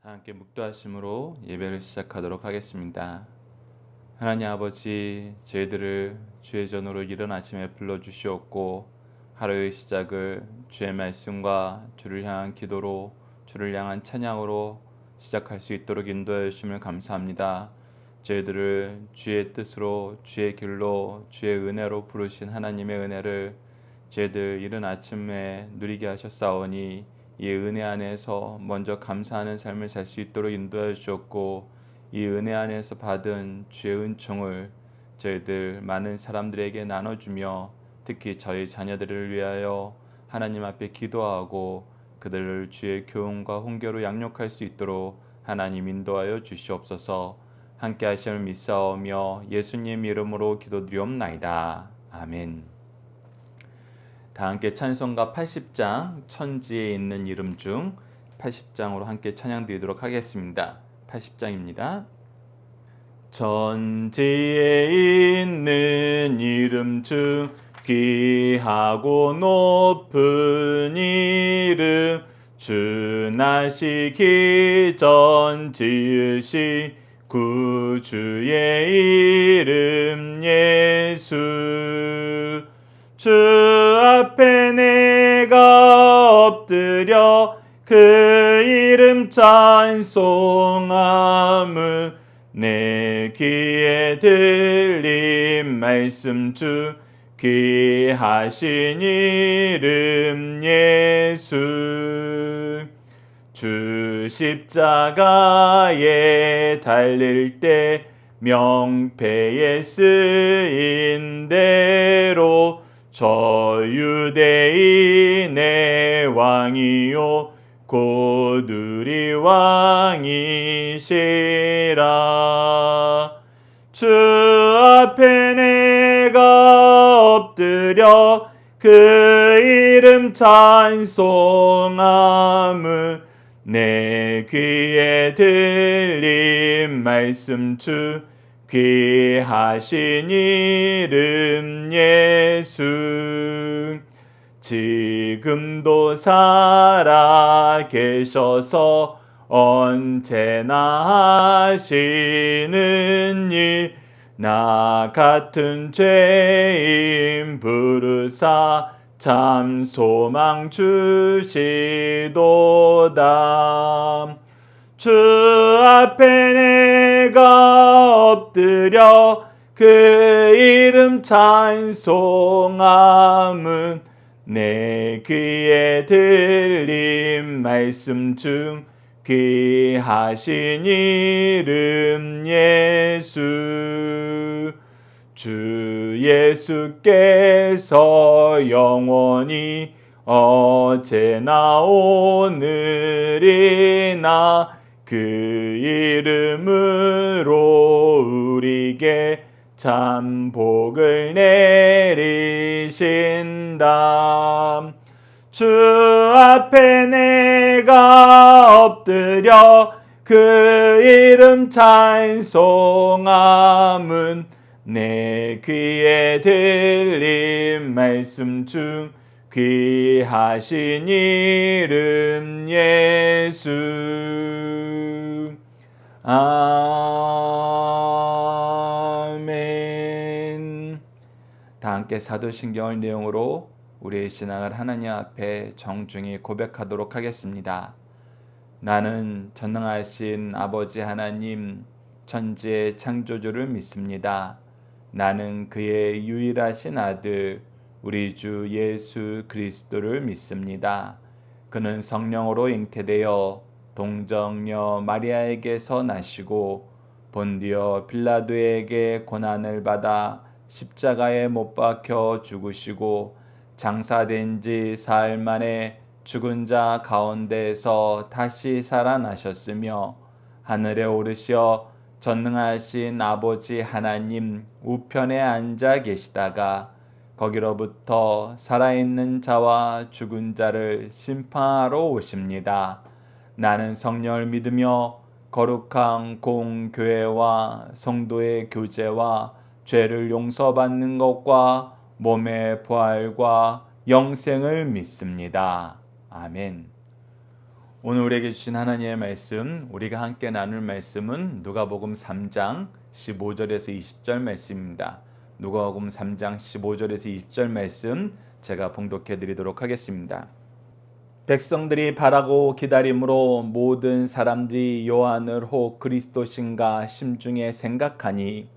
함께 묵도하심으로 예배를 시작하도록 하겠습니다. 하나님 아버지, 저희들을 주의 전으로 이른 아침에 불러주시옵고 하루의 시작을 주의 말씀과 주를 향한 기도로, 주를 향한 찬양으로 시작할 수 있도록 인도하여 주심을 감사합니다. 저희들을 주의 뜻으로, 주의 길로, 주의 은혜로 부르신 하나님의 은혜를 저희들 이른 아침에 누리게 하셨사오니 이 은혜 안에서 먼저 감사하는 삶을 살 수 있도록 인도하여 주셨고, 이 은혜 안에서 받은 주의 은총을 저희들 많은 사람들에게 나눠주며 특히 저희 자녀들을 위하여 하나님 앞에 기도하고 그들을 주의 교훈과 훈계로 양육할 수 있도록 하나님 인도하여 주시옵소서. 함께 하심을 믿사오며 예수님 이름으로 기도드리옵나이다. 아멘. 다 함께 찬송가 80장 천지에 있는 이름 중 80장으로 함께 찬양 드리도록 하겠습니다. 80장입니다. 천지에 있는 이름 중 귀하고 높은 이름, 주 나시기 전 지으신 구주의 이름 예수. 주 앞에 내가 엎드려 그 이름 찬송함은 내 귀에 들린 말씀 중 귀하신 이름 예수. 주 십자가에 달릴 때 명패에 쓰인 대로 저 유대인의 왕이요 곧 우리 왕이시라. 주 앞에 내가 엎드려 그 이름 찬송함은 내 귀에 들린 말씀 중 귀하신 이름 예수. 지금도 살아 계셔서 언제나 하시는 일, 나 같은 죄인 부르사 참 소망 주시도다. 주 앞에 내가 엎드려 그 이름 찬송함은 내 귀에 들린 말씀 중 귀하신 이름 예수. 주 예수께서 영원히 어제나 오늘이나 그 이름으로 우리에게 참 복을 내리신다. 주 앞에 내가 엎드려 그 이름 찬송함은 내 귀에 들린 말씀 중 귀하신 이름 예수. 아멘. 다 함께 사도신경을 내용으로 우리의 신앙을 하나님 앞에 정중히 고백하도록 하겠습니다. 나는 전능하신 아버지 하나님, 천지의 창조주를 믿습니다. 나는 그의 유일하신 아들 우리 주 예수 그리스도를 믿습니다. 그는 성령으로 잉태되어 동정녀 마리아에게서 나시고 본디오 빌라도에게 고난을 받아 십자가에 못 박혀 죽으시고 장사된 지 사흘 만에 죽은 자 가운데서 다시 살아나셨으며 하늘에 오르시어 전능하신 아버지 하나님 우편에 앉아 계시다가 거기로부터 살아있는 자와 죽은 자를 심판하러 오십니다. 나는 성령을 믿으며 거룩한 공교회와 성도의 교제와 죄를 용서받는 것과 몸의 부활과 영생을 믿습니다. 아멘. 오늘 우리에게 주신 하나님의 말씀, 우리가 함께 나눌 말씀은 누가복음 3장 15절에서 20절 말씀입니다. 누가복음 3장 15절에서 20절 말씀 제가 봉독해 드리도록 하겠습니다. 백성들이 바라고 기다림으로 모든 사람들이 요한을 혹 그리스도신가 심중에 생각하니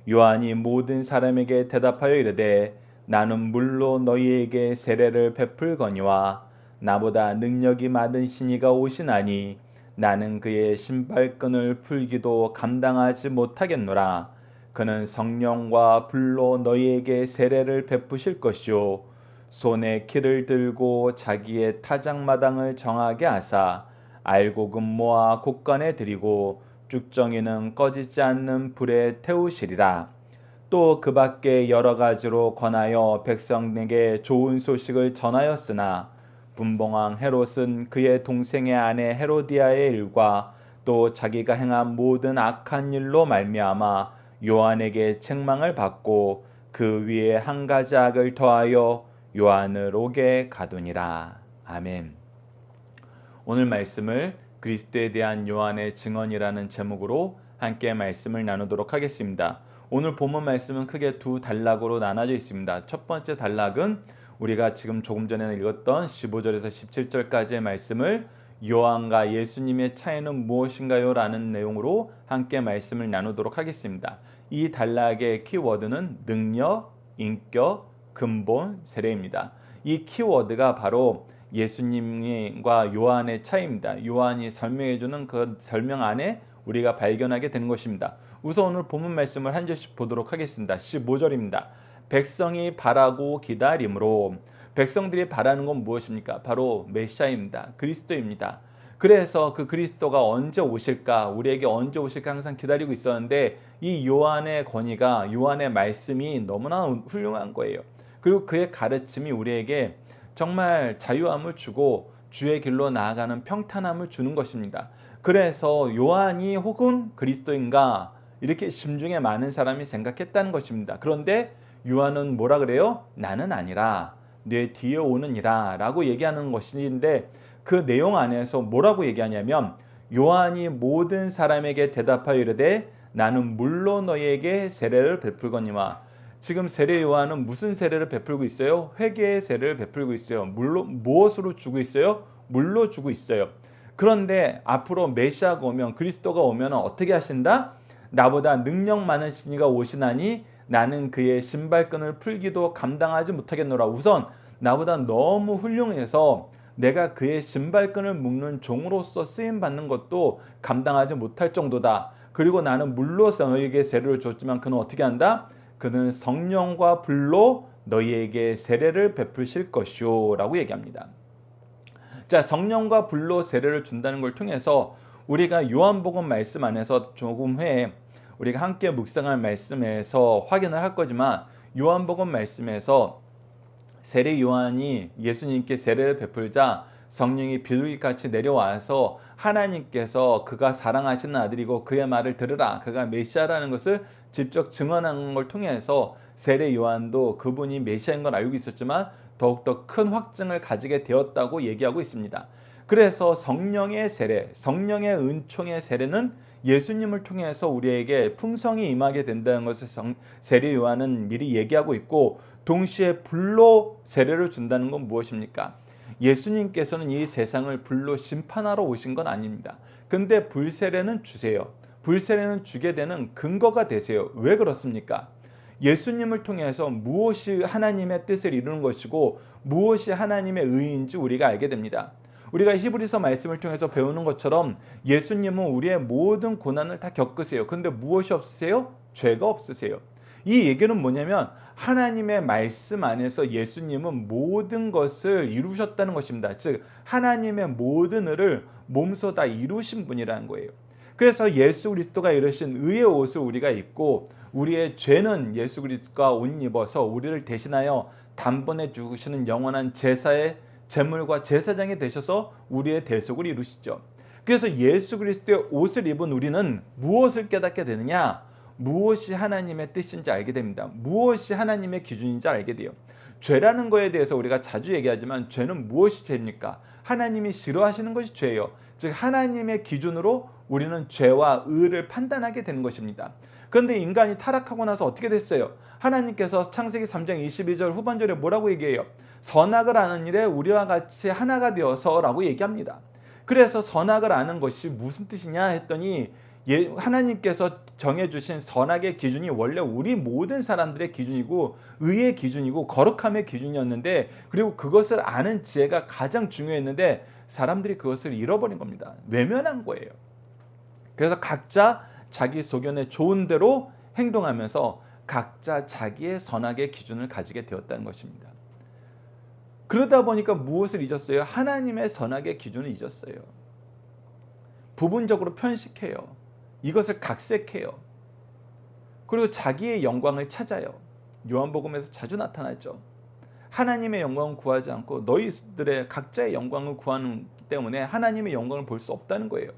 요한이 모든 사람에게 대답하여 이르되 나는 물로 너희에게 세례를 베풀거니와 나보다 능력이 많으신 이가 오시나니 나는 그의 신발끈을 풀기도 감당하지 못하겠노라. 그는 성령과 불로 너희에게 세례를 베푸실 것이요 손에 키를 들고 자기의 타작마당을 정하게 하사 알곡은 모아 곳간에 들이고 쭉정이는 꺼지지 않는 불에 태우시리라. 또 그 밖에 여러 가지로 권하여 백성에게 좋은 소식을 전하였으나 분봉왕 헤롯은 그의 동생의 아내 헤로디아의 일과 또 자기가 행한 모든 악한 일로 말미암아 요한에게 책망을 받고 그 위에 한 가지 악을 더하여 요한을 옥에 가두니라. 아멘. 오늘 말씀을 그리스도에 대한 요한의 증언이라는 제목으로 함께 말씀을 나누도록 하겠습니다. 오늘 본문 말씀은 크게 두 단락으로 나눠져 있습니다. 첫 번째 단락은 우리가 지금 조금 전에 읽었던 15절에서 17절까지의 말씀을 요한과 예수님의 차이는 무엇인가요? 라는 내용으로 함께 말씀을 나누도록 하겠습니다. 이 단락의 키워드는 능력, 인격, 근본, 세례입니다. 이 키워드가 바로 예수님과 요한의 차이입니다. 요한이 설명해주는 그 설명 안에 우리가 발견하게 되는 것입니다. 우선 오늘 본문 말씀을 한 절씩 보도록 하겠습니다. 15절입니다. 백성이 바라고 기다림으로, 백성들이 바라는 건 무엇입니까? 바로 메시아입니다. 그리스도입니다. 그래서 그 그리스도가 언제 오실까, 우리에게 언제 오실까 항상 기다리고 있었는데 이 요한의 권위가, 요한의 말씀이 너무나 훌륭한 거예요. 그리고 그의 가르침이 우리에게 정말 자유함을 주고 주의 길로 나아가는 평탄함을 주는 것입니다. 그래서 요한이 혹은 그리스도인가 이렇게 심중에 많은 사람이 생각했다는 것입니다. 그런데 요한은 뭐라 그래요? 나는 아니라 내 뒤에 오는 이라 라고 얘기하는 것인데, 그 내용 안에서 뭐라고 얘기하냐면 요한이 모든 사람에게 대답하여 이르되 나는 물로 너희에게 세례를 베풀거니와. 지금 세례 요한은 무슨 세례를 베풀고 있어요? 회개의 세례를 베풀고 있어요. 물로, 무엇으로 주고 있어요? 물로 주고 있어요. 그런데 앞으로 메시아가 오면, 그리스도가 오면 어떻게 하신다? 나보다 능력 많으신 이가 오시나니 나는 그의 신발끈을 풀기도 감당하지 못하겠노라. 우선 나보다 너무 훌륭해서 내가 그의 신발끈을 묶는 종으로서 쓰임받는 것도 감당하지 못할 정도다. 그리고 나는 물로 너희에게 세례를 줬지만 그는 어떻게 한다? 그는 성령과 불로 너희에게 세례를 베푸실 것이요 라고 얘기합니다. 자, 성령과 불로 세례를 준다는 걸 통해서 우리가 요한복음 말씀 안에서 조금 후에 우리가 함께 묵상할 말씀에서 확인을 할 거지만, 요한복음 말씀에서 세례 요한이 예수님께 세례를 베풀자 성령이 비둘기같이 내려와서 하나님께서 그가 사랑하시는 아들이고 그의 말을 들으라, 그가 메시아라는 것을 직접 증언하는 걸 통해서 세례 요한도 그분이 메시아인 걸 알고 있었지만 더욱더 큰 확증을 가지게 되었다고 얘기하고 있습니다. 그래서 성령의 세례, 성령의 은총의 세례는 예수님을 통해서 우리에게 풍성히 임하게 된다는 것을 세례 요한은 미리 얘기하고 있고, 동시에 불로 세례를 준다는 건 무엇입니까? 예수님께서는 이 세상을 불로 심판하러 오신 건 아닙니다. 근데 불세례는 주세요. 불세례는 주게 되는 근거가 되세요. 왜 그렇습니까? 예수님을 통해서 무엇이 하나님의 뜻을 이루는 것이고 무엇이 하나님의 의인지 우리가 알게 됩니다. 우리가 히브리서 말씀을 통해서 배우는 것처럼 예수님은 우리의 모든 고난을 다 겪으세요. 근데 무엇이 없으세요? 죄가 없으세요. 이 얘기는 뭐냐면 하나님의 말씀 안에서 예수님은 모든 것을 이루셨다는 것입니다. 즉 하나님의 모든 의를 몸소 다 이루신 분이라는 거예요. 그래서 예수 그리스도가 이루신 의의 옷을 우리가 입고 우리의 죄는 예수 그리스도가 옷 입어서 우리를 대신하여 단번에 죽으시는 영원한 제사의 제물과 제사장이 되셔서 우리의 대속을 이루시죠. 그래서 예수 그리스도의 옷을 입은 우리는 무엇을 깨닫게 되느냐? 무엇이 하나님의 뜻인지 알게 됩니다. 무엇이 하나님의 기준인지 알게 돼요. 죄라는 거에 대해서 우리가 자주 얘기하지만 죄는 무엇이 죄입니까? 하나님이 싫어하시는 것이 죄예요. 즉 하나님의 기준으로 우리는 죄와 의를 판단하게 되는 것입니다. 그런데 인간이 타락하고 나서 어떻게 됐어요? 하나님께서 창세기 3장 22절 후반절에 뭐라고 얘기해요? 선악을 아는 일에 우리와 같이 하나가 되어서 라고 얘기합니다. 그래서 선악을 아는 것이 무슨 뜻이냐 했더니 하나님께서 정해주신 선악의 기준이 원래 우리 모든 사람들의 기준이고 의의 기준이고 거룩함의 기준이었는데, 그리고 그것을 아는 지혜가 가장 중요했는데 사람들이 그것을 잃어버린 겁니다. 외면한 거예요. 그래서 각자 자기 소견에 좋은 대로 행동하면서 각자 자기의 선악의 기준을 가지게 되었다는 것입니다. 그러다 보니까 무엇을 잊었어요? 하나님의 선악의 기준을 잊었어요. 부분적으로 편식해요. 이것을 각색해요. 그리고 자기의 영광을 찾아요. 요한복음에서 자주 나타나죠. 하나님의 영광을 구하지 않고 너희들의 각자의 영광을 구하는 때문에 하나님의 영광을 볼 수 없다는 거예요.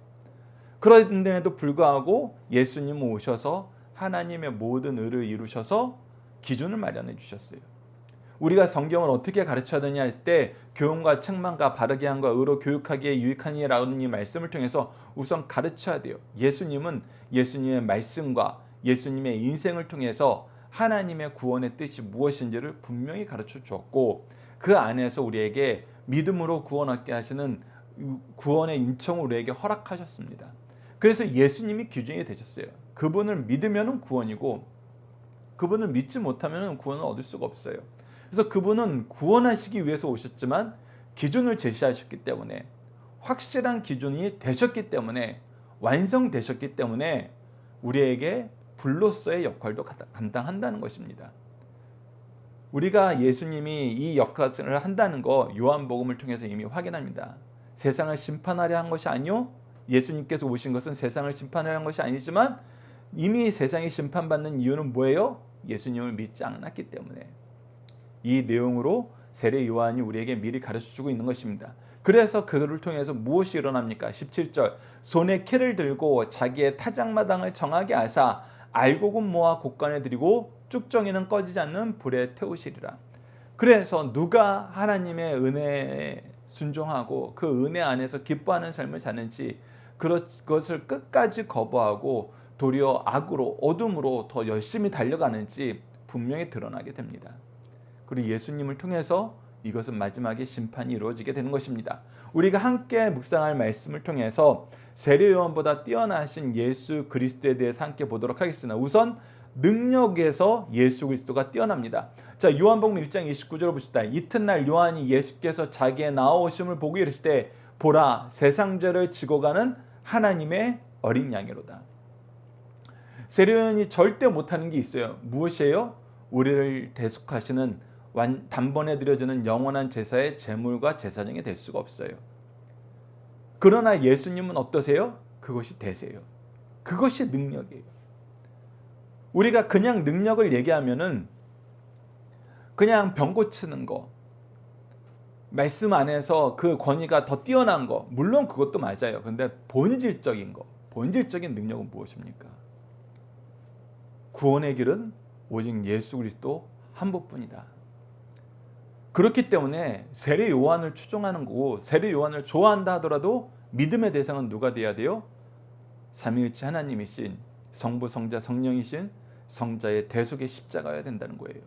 그런데도 불구하고 예수님은 오셔서 하나님의 모든 의를 이루셔서 기준을 마련해 주셨어요. 우리가 성경을 어떻게 가르쳐야 되냐 할 때 교훈과 책망과 바르게 함과 의로 교육하기에 유익하니라는 이 말씀을 통해서 우선 가르쳐야 돼요. 예수님은 예수님의 말씀과 예수님의 인생을 통해서 하나님의 구원의 뜻이 무엇인지를 분명히 가르쳐 주었고, 그 안에서 우리에게 믿음으로 구원 얻게 하시는 구원의 인청을 우리에게 허락하셨습니다. 그래서 예수님이 기준이 되셨어요. 그분을 믿으면 구원이고 그분을 믿지 못하면 구원을 얻을 수가 없어요. 그래서 그분은 구원하시기 위해서 오셨지만 기준을 제시하셨기 때문에, 확실한 기준이 되셨기 때문에, 완성되셨기 때문에 우리에게 불로서의 역할도 감당한다는 것입니다. 우리가 예수님이 이 역할을 한다는 거 요한복음을 통해서 이미 확인합니다. 세상을 심판하려 한 것이 아니요, 예수님께서 오신 것은 세상을 심판하려 한 것이 아니지만 이미 세상이 심판받는 이유는 뭐예요? 예수님을 믿지 않았기 때문에. 이 내용으로 세례 요한이 우리에게 미리 가르쳐주고 있는 것입니다. 그래서 그를 통해서 무엇이 일어납니까? 17절, 손에 칼을 들고 자기의 타작마당을 정하게 하사 알곡은 모아 곡간에 들이고 쭉정이는 꺼지지 않는 불에 태우시리라. 그래서 누가 하나님의 은혜에 순종하고 그 은혜 안에서 기뻐하는 삶을 사는지, 그것을 끝까지 거부하고 도리어 악으로 어둠으로 더 열심히 달려가는지 분명히 드러나게 됩니다. 그리고 예수님을 통해서 이것은 마지막에 심판이 이루어지게 되는 것입니다. 우리가 함께 묵상할 말씀을 통해서 세례 요한보다 뛰어나신 예수 그리스도에 대해서 함께 보도록 하겠습니다. 우선 능력에서 예수 그리스도가 뛰어납니다. 자, 요한복음 1장 29절을 보시다. 이튿날 요한이 예수께서 자기의 나아오심을 보고 이르시되 보라, 세상 죄를 지고 가는 하나님의 어린 양이로다. 세례 요한이 절대 못하는 게 있어요. 무엇이에요? 우리를 대속하시는 단번에 드려지는 영원한 제사의 제물과 제사장이 될 수가 없어요. 그러나 예수님은 어떠세요? 그것이 되세요. 그것이 능력이에요. 우리가 그냥 능력을 얘기하면은 그냥 병 고치는 거, 말씀 안에서 그 권위가 더 뛰어난 거, 물론 그것도 맞아요. 근데 본질적인 거, 본질적인 능력은 무엇입니까? 구원의 길은 오직 예수 그리스도 한 분뿐이다. 그렇기 때문에 세례 요한을 추종하는 거고 세례 요한을 좋아한다 하더라도 믿음의 대상은 누가 돼야 돼요? 삼위일체 하나님이신 성부, 성자, 성령이신 성자의 대속의 십자가여야 된다는 거예요.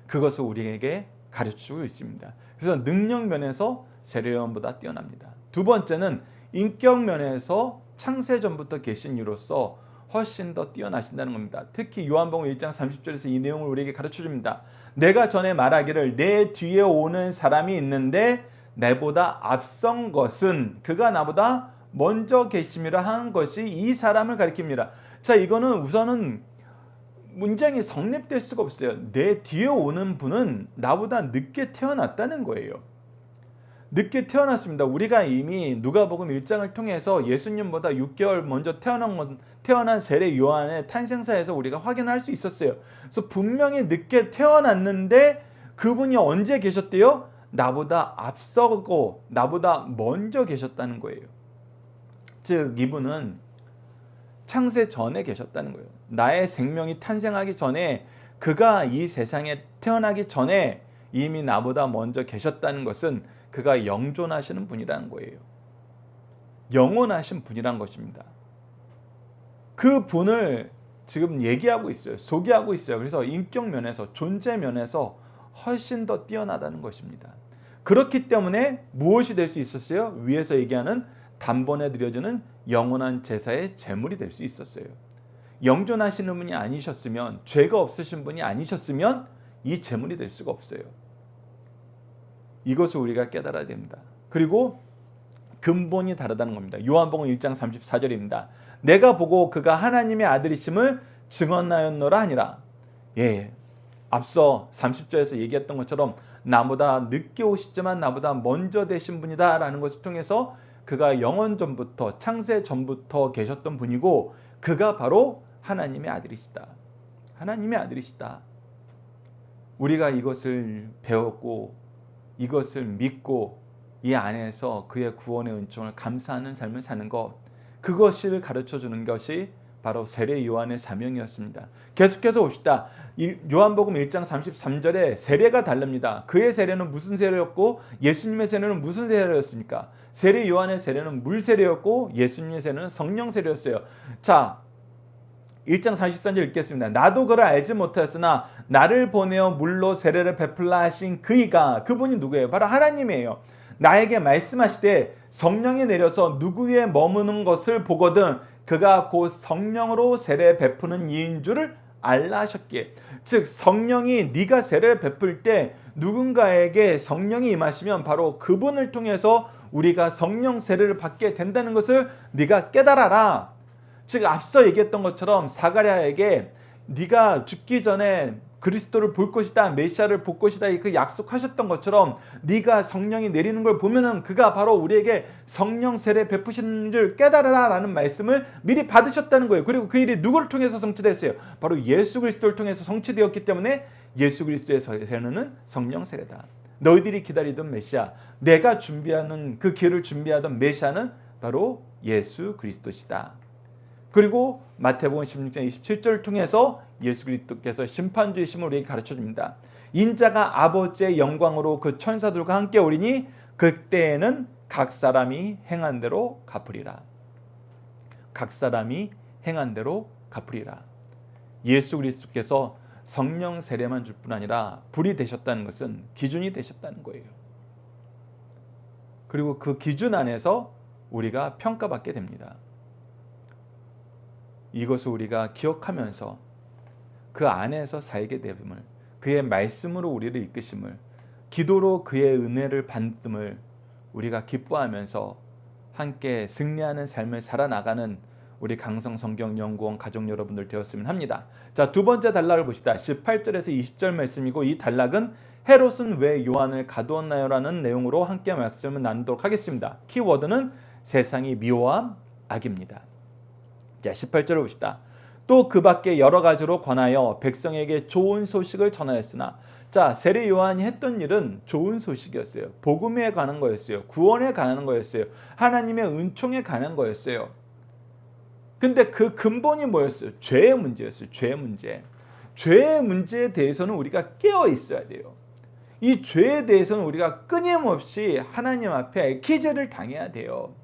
그것을 우리에게 가르치고 있습니다. 그래서 능력 면에서 세례 요한보다 뛰어납니다. 두 번째는 인격 면에서 창세전부터 계신 이로서 훨씬 더 뛰어나신다는 겁니다. 특히 요한복음 1장 30절에서 이 내용을 우리에게 가르쳐줍니다. 내가 전에 말하기를 내 뒤에 오는 사람이 있는데 내보다 앞선 것은 그가 나보다 먼저 계심이라 하는 것이 이 사람을 가리킵니다. 자, 이거는 우선은 문장이 성립될 수가 없어요. 내 뒤에 오는 분은 나보다 늦게 태어났다는 거예요. 늦게 태어났습니다. 우리가 이미 누가복음 1장을 통해서 예수님보다 6개월 먼저 태어난 세례 요한의 탄생사에서 우리가 확인할 수 있었어요. 그래서 분명히 늦게 태어났는데 그분이 언제 계셨대요? 나보다 앞서고 나보다 먼저 계셨다는 거예요. 즉 이분은 창세 전에 계셨다는 거예요. 나의 생명이 탄생하기 전에, 그가 이 세상에 태어나기 전에 이미 나보다 먼저 계셨다는 것은 그가 영존하시는 분이라는 거예요. 영원하신 분이란 것입니다. 그 분을 지금 얘기하고 있어요. 소개하고 있어요. 그래서 인격 면에서, 존재 면에서 훨씬 더 뛰어나다는 것입니다. 그렇기 때문에 무엇이 될 수 있었어요? 위에서 얘기하는 단번에 드려지는 영원한 제사의 제물이 될 수 있었어요. 영존하시는 분이 아니셨으면, 죄가 없으신 분이 아니셨으면 이 제물이 될 수가 없어요. 이것을 우리가 깨달아야 됩니다. 그리고 근본이 다르다는 겁니다. 요한복음 1장 34절입니다. 내가 보고 그가 하나님의 아들이심을 증언하였노라 하니라. 예, 앞서 30절에서 얘기했던 것처럼 나보다 늦게 오시지만 나보다 먼저 되신 분이다 라는 것을 통해서 그가 영원 전부터, 창세 전부터 계셨던 분이고 그가 바로 하나님의 아들이시다. 하나님의 아들이시다. 우리가 이것을 배웠고 이것을 믿고 이 안에서 그의 구원의 은총을 감사하는 삶을 사는 것, 그것을 가르쳐주는 것이 바로 세례 요한의 사명이었습니다. 계속해서 봅시다. 요한복음 1장 33절에 세례가 다릅니다. 그의 세례는 무슨 세례였고 예수님의 세례는 무슨 세례였습니까? 세례 요한의 세례는 물 세례였고 예수님의 세례는 성령 세례였어요. 자, 1장 43절 읽겠습니다. 나도 그를 알지 못하였으나 나를 보내어 물로 세례를 베풀라 하신 그이가, 그분이 누구예요? 바로 하나님이에요. 나에게 말씀하시되 성령이 내려서 누구 위에 머무는 것을 보거든 그가 곧 성령으로 세례 베푸는 이인 줄을 알라 하셨기에, 즉 성령이 네가 세례를 베풀 때 누군가에게 성령이 임하시면 바로 그분을 통해서 우리가 성령 세례를 받게 된다는 것을 네가 깨달아라. 즉 앞서 얘기했던 것처럼 사가랴에게 네가 죽기 전에 그리스도를 볼 것이다, 메시아를 볼 것이다, 그 약속하셨던 것처럼 네가 성령이 내리는 걸 보면은 그가 바로 우리에게 성령 세례 베푸시는 줄 깨달으라 라는 말씀을 미리 받으셨다는 거예요. 그리고 그 일이 누구를 통해서 성취됐어요? 바로 예수 그리스도를 통해서 성취되었기 때문에 예수 그리스도의 세례는 성령 세례다. 너희들이 기다리던 메시아, 내가 준비하는 그 길을 준비하던 메시아는 바로 예수 그리스도시다. 그리고 마태복음 16장 27절을 통해서 예수 그리스도께서 심판주이심을 우리에게 가르쳐줍니다. 인자가 아버지의 영광으로 그 천사들과 함께 오리니 그때에는 각 사람이 행한 대로 갚으리라. 각 사람이 행한 대로 갚으리라. 예수 그리스도께서 성령 세례만 줄 뿐 아니라 불이 되셨다는 것은 기준이 되셨다는 거예요. 그리고 그 기준 안에서 우리가 평가받게 됩니다. 이것을 우리가 기억하면서 그 안에서 살게 됨을, 그의 말씀으로 우리를 이끄심을, 기도로 그의 은혜를 받음을 우리가 기뻐하면서 함께 승리하는 삶을 살아나가는 우리 강성성경연구원 가족 여러분들 되었으면 합니다. 자, 두 번째 단락을 보시다. 18절에서 20절 말씀이고, 이 단락은 헤롯은 왜 요한을 가두었나요? 라는 내용으로 함께 말씀을 나누도록 하겠습니다. 키워드는 세상이 미워함, 악입니다. 자, 18절을 봅시다. 또 그 밖에 여러 가지로 권하여 백성에게 좋은 소식을 전하였으나, 자, 세례 요한이 했던 일은 좋은 소식이었어요. 복음에 관한 거였어요. 구원에 관한 거였어요. 하나님의 은총에 관한 거였어요. 근데 그 근본이 뭐였어요? 죄의 문제였어요. 죄의 문제. 죄의 문제에 대해서는 우리가 깨어 있어야 돼요. 이 죄에 대해서는 우리가 끊임없이 하나님 앞에 기재를 당해야 돼요.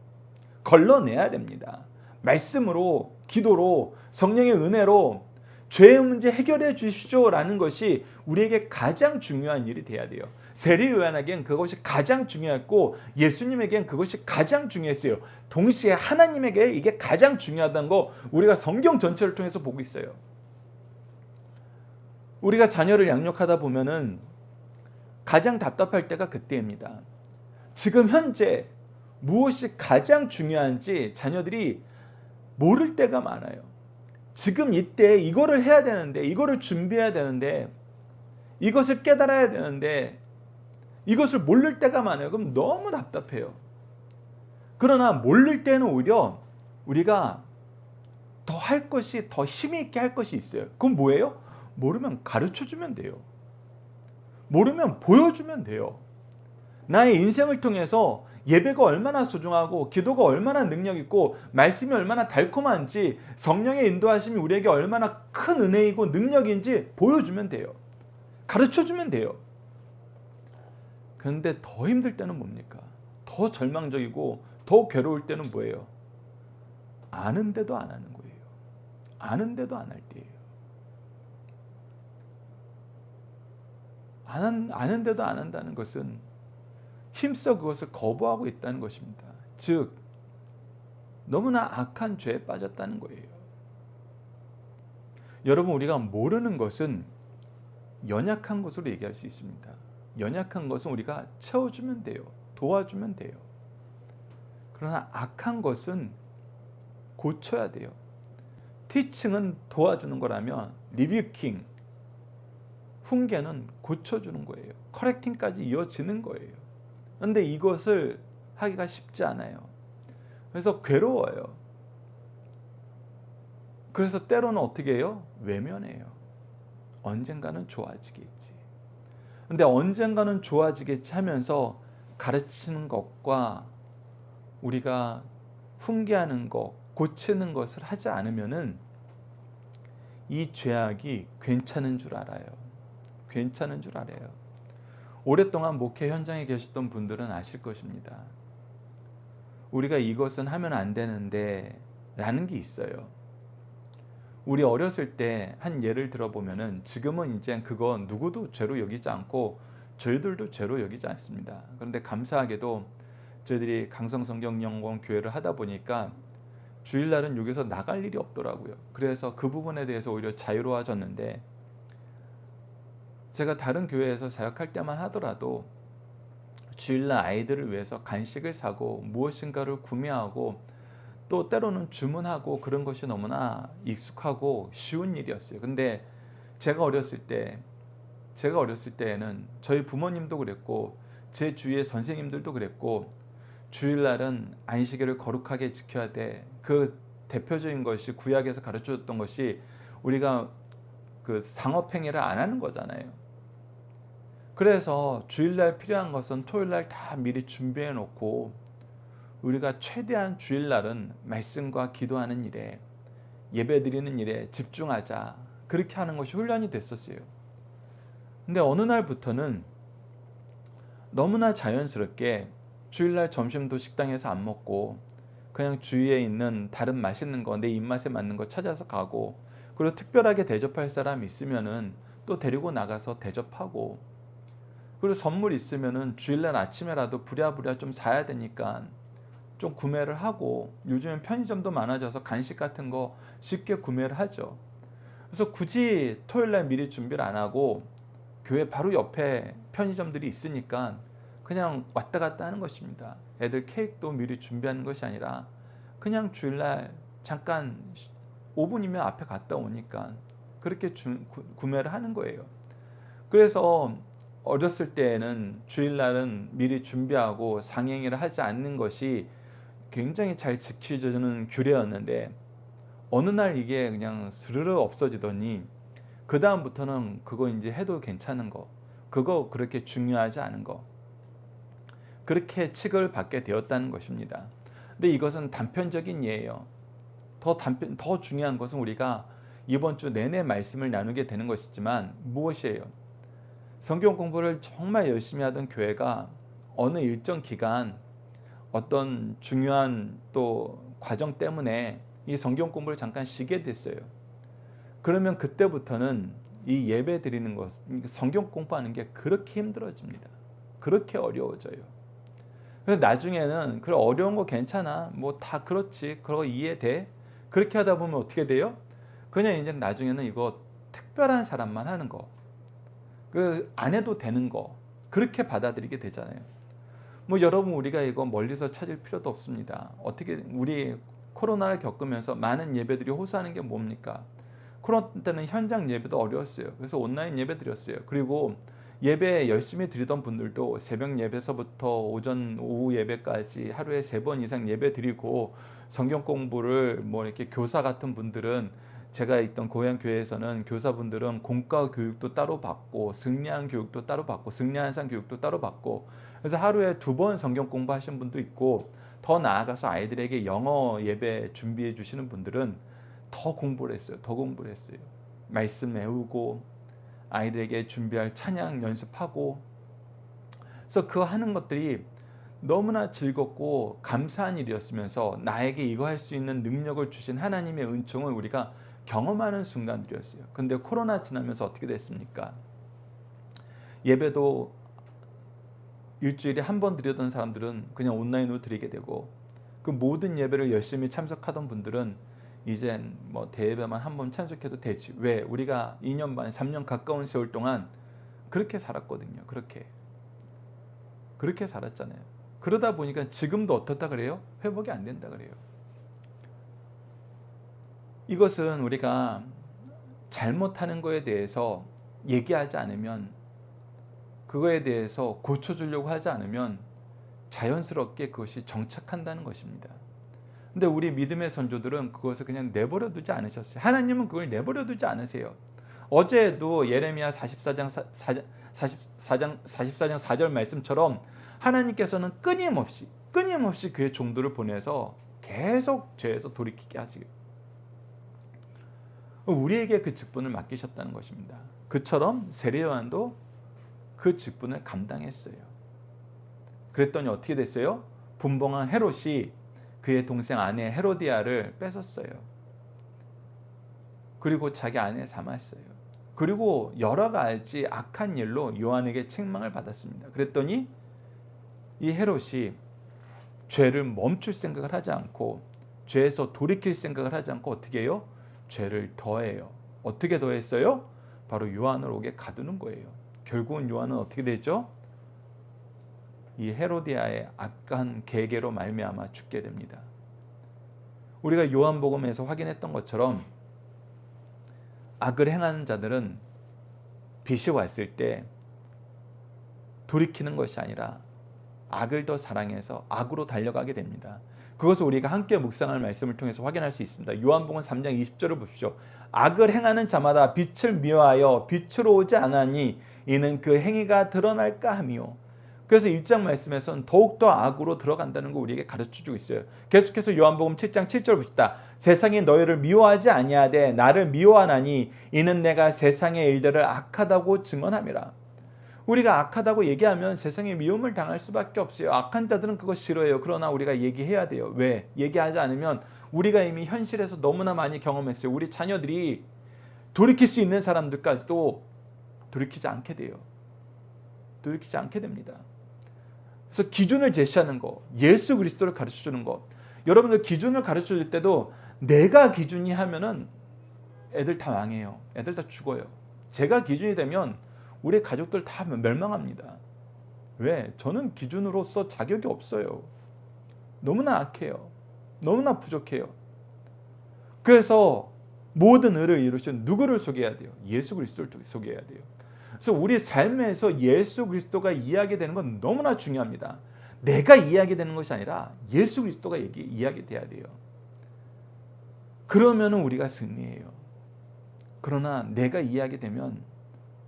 걸러내야 됩니다. 말씀으로, 기도로, 성령의 은혜로 죄의 문제 해결해 주십시오라는 것이 우리에게 가장 중요한 일이 돼야 돼요. 세례 요한에겐 그것이 가장 중요했고 예수님에겐 그것이 가장 중요했어요. 동시에 하나님에게 이게 가장 중요하다는 거 우리가 성경 전체를 통해서 보고 있어요. 우리가 자녀를 양육하다 보면은 가장 답답할 때가 그때입니다. 지금 현재 무엇이 가장 중요한지 자녀들이 모를 때가 많아요. 지금 이때 이거를 해야 되는데, 이거를 준비해야 되는데, 이것을 깨달아야 되는데 이것을 모를 때가 많아요. 그럼 너무 답답해요. 그러나 모를 때는 오히려 우리가 더 할 것이, 더 힘이 있게 할 것이 있어요. 그건 뭐예요? 모르면 가르쳐주면 돼요. 모르면 보여주면 돼요. 나의 인생을 통해서 예배가 얼마나 소중하고 기도가 얼마나 능력 있고 말씀이 얼마나 달콤한지 성령의 인도하심이 우리에게 얼마나 큰 은혜이고 능력인지 보여주면 돼요. 가르쳐주면 돼요. 그런데 더 힘들 때는 뭡니까? 더 절망적이고 더 괴로울 때는 뭐예요? 아는데도 안 하는 거예요. 아는데도 안 할 때예요. 아는데도 안 한다는 것은 힘써 그것을 거부하고 있다는 것입니다. 즉 너무나 악한 죄에 빠졌다는 거예요. 여러분, 우리가 모르는 것은 연약한 것으로 얘기할 수 있습니다. 연약한 것은 우리가 채워주면 돼요. 도와주면 돼요. 그러나 악한 것은 고쳐야 돼요. 티칭은 도와주는 거라면 리뷰킹, 훈계는 고쳐주는 거예요. 커렉팅까지 이어지는 거예요. 그런데 이것을 하기가 쉽지 않아요. 그래서 괴로워요. 그래서 때로는 어떻게 해요? 외면해요. 언젠가는 좋아지겠지. 근데 언젠가는 좋아지겠지 하면서 가르치는 것과 우리가 훈계하는 것, 고치는 것을 하지 않으면은 이 죄악이 괜찮은 줄 알아요. 괜찮은 줄 알아요. 오랫동안 목회 현장에 계셨던 분들은 아실 것입니다. 우리가 이것은 하면 안 되는데 라는 게 있어요. 우리 어렸을 때 한 예를 들어보면은 지금은 이제 그거 누구도 죄로 여기지 않고 저희들도 죄로 여기지 않습니다. 그런데 감사하게도 저희들이 강성성경연구원 교회를 하다 보니까 주일날은 여기서 나갈 일이 없더라고요. 그래서 그 부분에 대해서 오히려 자유로워졌는데, 제가 다른 교회에서 사역할 때만 하더라도 주일날 아이들을 위해서 간식을 사고 무엇인가를 구매하고 또 때로는 주문하고 그런 것이 너무나 익숙하고 쉬운 일이었어요. 근데 제가 어렸을 때에는 저희 부모님도 그랬고 제 주위의 선생님들도 그랬고 주일날은 안식일을 거룩하게 지켜야 돼. 그 대표적인 것이 구약에서 가르쳐줬던 것이 우리가 그 상업행위를 안 하는 거잖아요. 그래서 주일날 필요한 것은 토요일날 다 미리 준비해 놓고 우리가 최대한 주일날은 말씀과 기도하는 일에, 예배드리는 일에 집중하자, 그렇게 하는 것이 훈련이 됐었어요. 근데 어느 날부터는 너무나 자연스럽게 주일날 점심도 식당에서 안 먹고 그냥 주위에 있는 다른 맛있는 거, 내 입맛에 맞는 거 찾아서 가고, 그리고 특별하게 대접할 사람 있으면은 또 데리고 나가서 대접하고, 그리고 선물 있으면은 주일날 아침에라도 부랴부랴 좀 사야 되니까 좀 구매를 하고, 요즘엔 편의점도 많아져서 간식 같은 거 쉽게 구매를 하죠. 그래서 굳이 토요일날 미리 준비를 안 하고 교회 바로 옆에 편의점들이 있으니까 그냥 왔다 갔다 하는 것입니다. 애들 케이크도 미리 준비하는 것이 아니라 그냥 주일날 잠깐 5분이면 앞에 갔다 오니까 그렇게 구매를 하는 거예요. 그래서 어렸을 때에는 주일날은 미리 준비하고 상행위를 하지 않는 것이 굉장히 잘 지켜지는 규례였는데, 어느 날 이게 그냥 스르르 없어지더니 그 다음부터는 그거 이제 해도 괜찮은 거, 그거 그렇게 중요하지 않은 거, 그렇게 취급을 받게 되었다는 것입니다. 근데 이것은 단편적인 예예요. 더 중요한 것은 우리가 이번 주 내내 말씀을 나누게 되는 것이지만 무엇이에요? 성경 공부를 정말 열심히 하던 교회가 어느 일정 기간 어떤 중요한 또 과정 때문에 이 성경 공부를 잠깐 쉬게 됐어요. 그러면 그때부터는 이 예배 드리는 것, 성경 공부하는 게 그렇게 힘들어집니다. 그렇게 어려워져요. 그래서 나중에는 그래, 어려운 거 괜찮아, 뭐 다 그렇지, 그거 이해돼. 그렇게 하다 보면 어떻게 돼요? 그냥 이제 나중에는 이거 특별한 사람만 하는 거, 그 안 해도 되는 거, 그렇게 받아들이게 되잖아요. 뭐 여러분, 우리가 이거 멀리서 찾을 필요도 없습니다. 어떻게 우리 코로나를 겪으면서 많은 예배들이 호소하는 게 뭡니까? 코로나 때는 현장 예배도 어려웠어요. 그래서 온라인 예배 드렸어요. 그리고 예배 열심히 드리던 분들도 새벽 예배서부터 오전 오후 예배까지 하루에 3번 이상 예배 드리고 성경 공부를 뭐 이렇게 교사 같은 분들은, 제가 있던 고향 교회에서는 교사분들은 공과 교육도 따로 받고 승리한 교육도 따로 받고 승리한상 교육도 따로 받고, 그래서 하루에 2번 성경 공부하신 분도 있고, 더 나아가서 아이들에게 영어 예배 준비해 주시는 분들은 더 공부를 했어요. 더 공부를 했어요. 말씀 외우고 아이들에게 준비할 찬양 연습하고. 그래서 그 하는 것들이 너무나 즐겁고 감사한 일이었으면서 나에게 이거 할 수 있는 능력을 주신 하나님의 은총을 우리가 경험하는 순간들이었어요. 근데 코로나 지나면서 어떻게 됐습니까? 예배도 일주일에 한 번 드리던 사람들은 그냥 온라인으로 드리게 되고, 그 모든 예배를 열심히 참석하던 분들은 이젠 뭐 대예배만 한 번 참석해도 되지. 왜? 우리가 2년 반, 3년 가까운 세월 동안 그렇게 살았거든요. 그렇게 살았잖아요. 그러다 보니까 지금도 어떻다 그래요? 회복이 안 된다 그래요. 이것은 우리가 잘못하는 거에 대해서 얘기하지 않으면, 그거에 대해서 고쳐주려고 하지 않으면 자연스럽게 그것이 정착한다는 것입니다. 근데 우리 믿음의 선조들은 그것을 그냥 내버려 두지 않으셨어요. 하나님은 그걸 내버려 두지 않으세요. 어제도 예레미야 44장 4절 말씀처럼 하나님께서는 끊임없이 그의 종들을 보내서 계속 죄에서 돌이키게 하세요. 우리에게 그 직분을 맡기셨다는 것입니다. 그처럼 세례요한도 그 직분을 감당했어요. 그랬더니 어떻게 됐어요? 분봉한 헤롯이 그의 동생 아내 헤로디아를 뺏었어요. 그리고 자기 아내 삼았어요. 그리고 여러 가지 악한 일로 요한에게 책망을 받았습니다. 그랬더니 이 헤롯이 죄를 멈출 생각을 하지 않고, 죄에서 돌이킬 생각을 하지 않고 어떻게 해요? 죄를 더해요. 어떻게 더했어요? 바로 요한을 옥에 가두는 거예요. 결국은 요한은 어떻게 되죠? 이 헤로디아의 악한 계계로 말미암아 죽게 됩니다. 우리가 요한복음에서 확인했던 것처럼 악을 행하는 자들은 빛이 왔을 때 돌이키는 것이 아니라 악을 더 사랑해서 악으로 달려가게 됩니다. 그것을 우리가 함께 묵상할 말씀을 통해서 확인할 수 있습니다. 요한복음 3장 20절을 보십시오. 악을 행하는 자마다 빛을 미워하여 빛으로 오지 않으니 이는 그 행위가 드러날까 하미요. 그래서 1장 말씀에서는 더욱더 악으로 들어간다는 거 우리에게 가르쳐주고 있어요. 계속해서 요한복음 7장 7절 봅시다. 세상이 너희를 미워하지 아니하되 나를 미워하나니 이는 내가 세상의 일들을 악하다고 증언함이라. 우리가 악하다고 얘기하면 세상에 미움을 당할 수밖에 없어요. 악한 자들은 그거 싫어해요. 그러나 우리가 얘기해야 돼요. 왜? 얘기하지 않으면 우리가 이미 현실에서 너무나 많이 경험했어요. 우리 자녀들이 돌이킬 수 있는 사람들까지도 돌이키지 않게 돼요. 돌이키지 않게 됩니다. 그래서 기준을 제시하는 거, 예수 그리스도를 가르쳐주는 거. 여러분들 기준을 가르쳐줄 때도 내가 기준이 하면은 애들 다 망해요. 애들 다 죽어요. 제가 기준이 되면 우리 가족들 다 멸망합니다. 왜? 저는 기준으로서 자격이 없어요. 너무나 악해요. 너무나 부족해요. 그래서 모든 의를 이루신 누구를 소개해야 돼요? 예수 그리스도를 소개해야 돼요. 그래서 우리 삶에서 예수 그리스도가 이야기되는 건 너무나 중요합니다. 내가 이야기되는 것이 아니라 예수 그리스도가 이야기돼야 돼요. 그러면 우리가 승리해요. 그러나 내가 이야기되면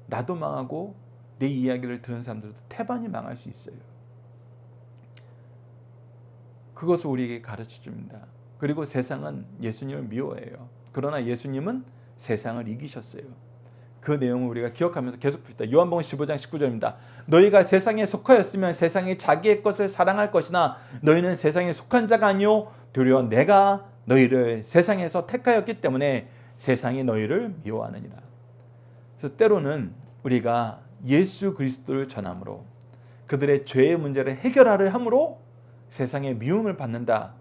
나도 망하고 내 이야기를 들은 사람들도 태반이 망할 수 있어요. 그것을 우리에게 가르쳐 줍니다. 그리고 세상은 예수님을 미워해요. 그러나 예수님은 세상을 이기셨어요. 그 내용을 우리가 기억하면서 계속 봅시다. 요한복음 15장 19절입니다. 너희가 세상에 속하였으면 세상이 자기의 것을 사랑할 것이나 너희는 세상에 속한 자가 아니요 도리어 내가 너희를 세상에서 택하였기 때문에 세상이 너희를 미워하느니라. 그래서 때로는 우리가 예수 그리스도를 전함으로 그들의 죄의 문제를 해결하려 함으로 세상에 미움을 받는다.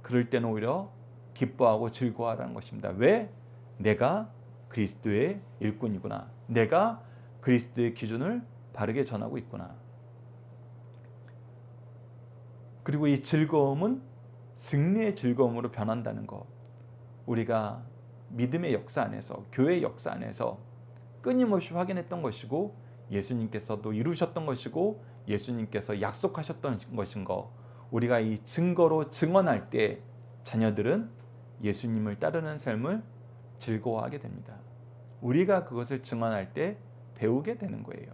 그럴 때는 오히려 기뻐하고 즐거워하라는 것입니다. 왜? 내가 그리스도의 일꾼이구나. 내가 그리스도의 기준을 바르게 전하고 있구나. 그리고 이 즐거움은 승리의 즐거움으로 변한다는 것. 우리가 믿음의 역사 안에서, 교회의 역사 안에서 끊임없이 확인했던 것이고 예수님께서도 이루셨던 것이고 예수님께서 약속하셨던 것인 거. 우리가 이 증거로 증언할 때 자녀들은 예수님을 따르는 삶을 즐거워하게 됩니다. 우리가 그것을 증언할 때 배우게 되는 거예요.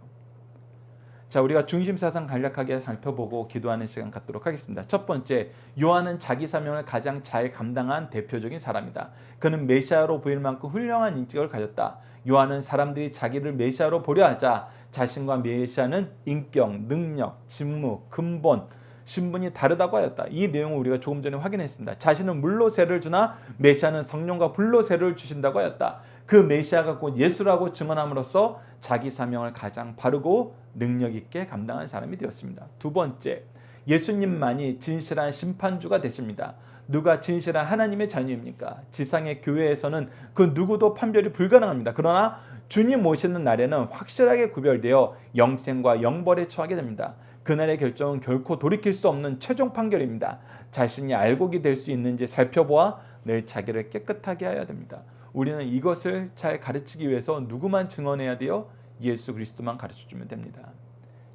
자, 우리가 중심사상 간략하게 살펴보고 기도하는 시간 갖도록 하겠습니다. 첫 번째, 요한은 자기 사명을 가장 잘 감당한 대표적인 사람이다. 그는 메시아로 보일 만큼 훌륭한 인격을 가졌다. 요한은 사람들이 자기를 메시아로 보려 하자 자신과 메시아는 인격, 능력, 직무, 근본, 신분이 다르다고 하였다. 이 내용을 우리가 조금 전에 확인했습니다. 자신은 물로 세를 주나 메시아는 성령과 불로 세를 주신다고 하였다. 그 메시아가 곧 예수라고 증언함으로써 자기 사명을 가장 바르고 능력 있게 감당한 사람이 되었습니다. 두 번째, 예수님만이 진실한 심판주가 되십니다. 누가 진실한 하나님의 자녀입니까? 지상의 교회에서는 그 누구도 판별이 불가능합니다. 그러나 주님 오시는 날에는 확실하게 구별되어 영생과 영벌에 처하게 됩니다. 그날의 결정은 결코 돌이킬 수 없는 최종 판결입니다. 자신이 알곡이 될 수 있는지 살펴보아 늘 자기를 깨끗하게 해야 됩니다. 우리는 이것을 잘 가르치기 위해서 누구만 증언해야 돼요? 예수 그리스도만 가르쳐주면 됩니다.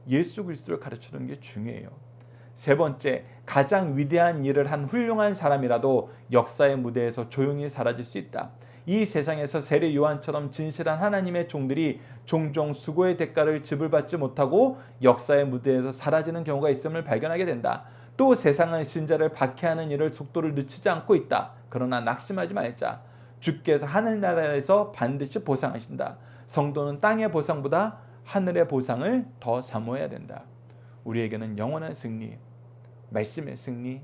예수 그리스도를 가르치는 게 중요해요. 세 번째, 가장 위대한 일을 한 훌륭한 사람이라도 역사의 무대에서 조용히 사라질 수 있다. 이 세상에서 세례 요한처럼 진실한 하나님의 종들이 종종 수고의 대가를 지불받지 못하고 역사의 무대에서 사라지는 경우가 있음을 발견하게 된다. 또 세상은 신자를 박해하는 일을 속도를 늦추지 않고 있다. 그러나 낙심하지 말자. 주께서 하늘나라에서 반드시 보상하신다. 성도는 땅의 보상보다 하늘의 보상을 더 사모해야 된다. 우리에게는 영원한 승리, 말씀의 승리,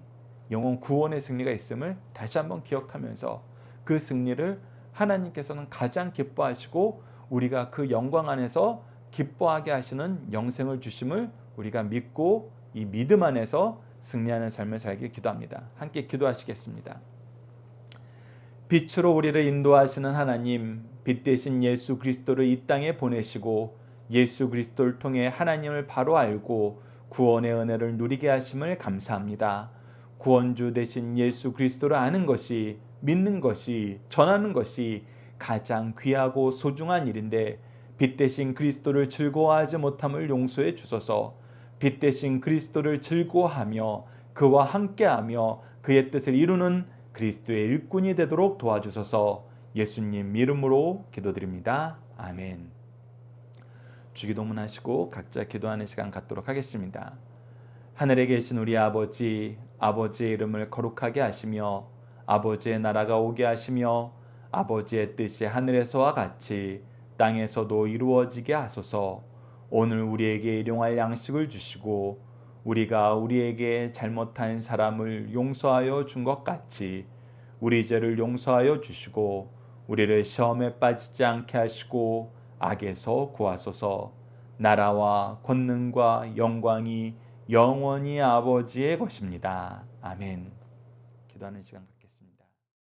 영원 구원의 승리가 있음을 다시 한번 기억하면서 그 승리를 하나님께서는 가장 기뻐하시고 우리가 그 영광 안에서 기뻐하게 하시는 영생을 주심을 우리가 믿고 이 믿음 안에서 승리하는 삶을 살길 기도합니다. 함께 기도하시겠습니다. 빛으로 우리를 인도하시는 하나님, 빛 대신 예수 그리스도를 이 땅에 보내시고 예수 그리스도를 통해 하나님을 바로 알고 구원의 은혜를 누리게 하심을 감사합니다. 구원주 대신 예수 그리스도를 아는 것이, 믿는 것이, 전하는 것이 가장 귀하고 소중한 일인데 빛 대신 그리스도를 즐거워하지 못함을 용서해 주소서. 빛 대신 그리스도를 즐거워하며 그와 함께하며 그의 뜻을 이루는 그리스도의 일꾼이 되도록 도와주소서. 예수님 이름으로 기도드립니다. 아멘. 주기도문 하시고 각자 기도하는 시간 갖도록 하겠습니다. 하늘에 계신 우리 아버지, 아버지의 이름을 거룩하게 하시며 아버지의 나라가 오게 하시며 아버지의 뜻이 하늘에서와 같이 땅에서도 이루어지게 하소서. 오늘 우리에게 일용할 양식을 주시고 우리가 우리에게 잘못한 사람을 용서하여 준 것 같이 우리 죄를 용서하여 주시고 우리를 시험에 빠지지 않게 하시고 악에서 구하소서. 나라와 권능과 영광이 영원히 아버지의 것입니다. 아멘. 기도하는 시간